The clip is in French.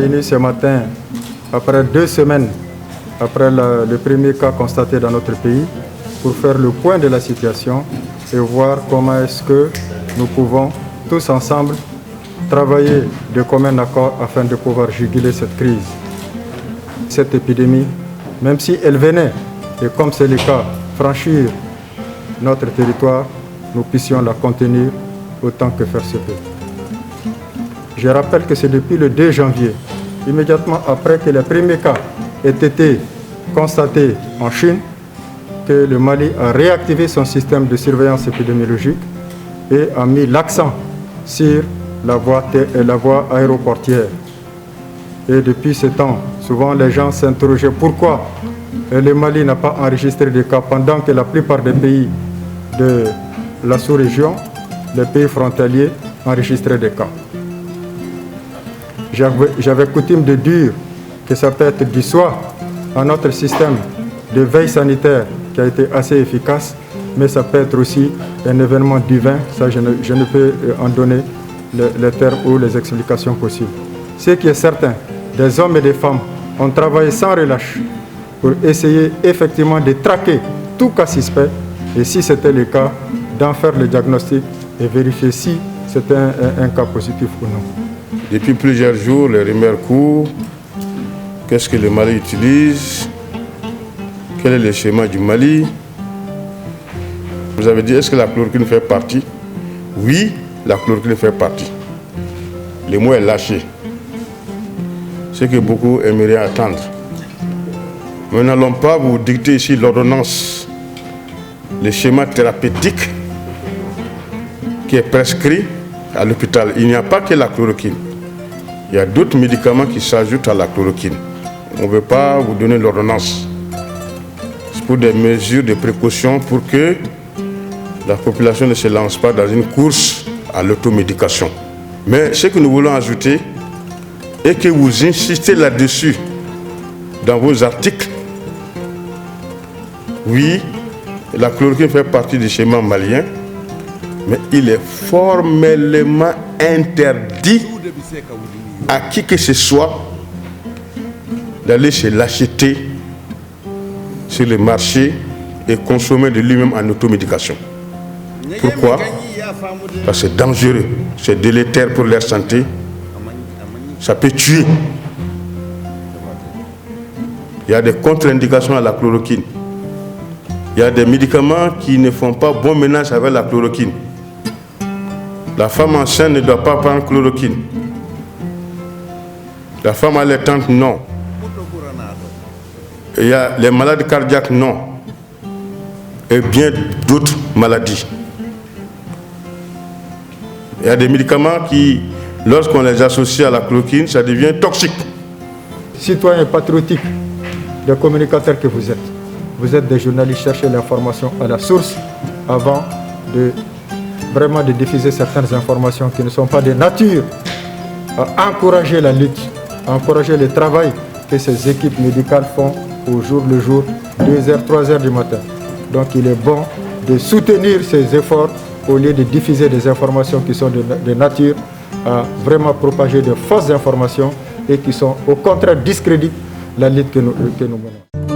réunis ce matin après 2 semaines après le premier cas constaté dans notre pays pour faire le point de la situation et voir comment est-ce que nous pouvons tous ensemble travailler de commun accord afin de pouvoir juguler cette crise. Cette épidémie, même si elle venait, et comme c'est le cas, franchir notre territoire, nous puissions la contenir autant que faire se peut. Je rappelle que c'est depuis le 2 janvier, immédiatement après que les premiers cas aient été constatés en Chine, que le Mali a réactivé son système de surveillance épidémiologique et a mis l'accent sur la voie aéroportière. Et depuis ce temps, souvent les gens s'interrogeaient pourquoi le Mali n'a pas enregistré de cas pendant que la plupart des pays de la sous-région, les pays frontaliers, enregistraient des cas. J'avais coutume de dire que ça peut être du soi à notre système de veille sanitaire qui a été assez efficace, mais ça peut être aussi un événement divin. Ça, je ne peux en donner les termes ou les explications possibles. Ce qui est certain, des hommes et des femmes ont travaillé sans relâche pour essayer effectivement de traquer tout cas suspect et si c'était le cas, d'en faire le diagnostic et vérifier si c'était un cas positif ou non. Depuis plusieurs jours, les rumeurs courent. Qu'est-ce que le Mali utilise? Quel est le schéma du Mali? Vous avez dit, est-ce que la chloroquine fait partie? Oui, la chloroquine fait partie. Le mot est lâché. Ce que beaucoup aimeraient attendre. Mais nous n'allons pas vous dicter ici l'ordonnance, le schéma thérapeutique qui est prescrit à l'hôpital. Il n'y a pas que la chloroquine. Il y a d'autres médicaments qui s'ajoutent à la chloroquine. On ne veut pas vous donner l'ordonnance. C'est pour des mesures de précaution pour que la population ne se lance pas dans une course à l'automédication. Mais ce que nous voulons ajouter est que vous insistez là-dessus dans vos articles. Oui, la chloroquine fait partie du schéma malien, mais il est formellement interdit à qui que ce soit d'aller se l'acheter sur le marché et consommer de lui-même en automédication. Pourquoi? Parce que c'est dangereux, c'est délétère pour leur santé, ça peut tuer. Il y a des contre-indications à la chloroquine. Il y a des médicaments qui ne font pas bon ménage avec la chloroquine. La femme enceinte ne doit pas prendre chloroquine. La femme allaitante, non. Il y a les malades cardiaques, non. Et bien d'autres maladies. Il y a des médicaments qui, lorsqu'on les associe à la chloroquine, ça devient toxique. Citoyens patriotiques, des communicateurs que vous êtes des journalistes, cherchez l'information à la source avant de vraiment de diffuser certaines informations qui ne sont pas de nature à encourager la lutte, à encourager le travail que ces équipes médicales font au jour le jour, 2h, 3h du matin. Donc il est bon de soutenir ces efforts au lieu de diffuser des informations qui sont de nature à vraiment propager de fausses informations et qui sont au contraire discréditent la lutte que nous menons.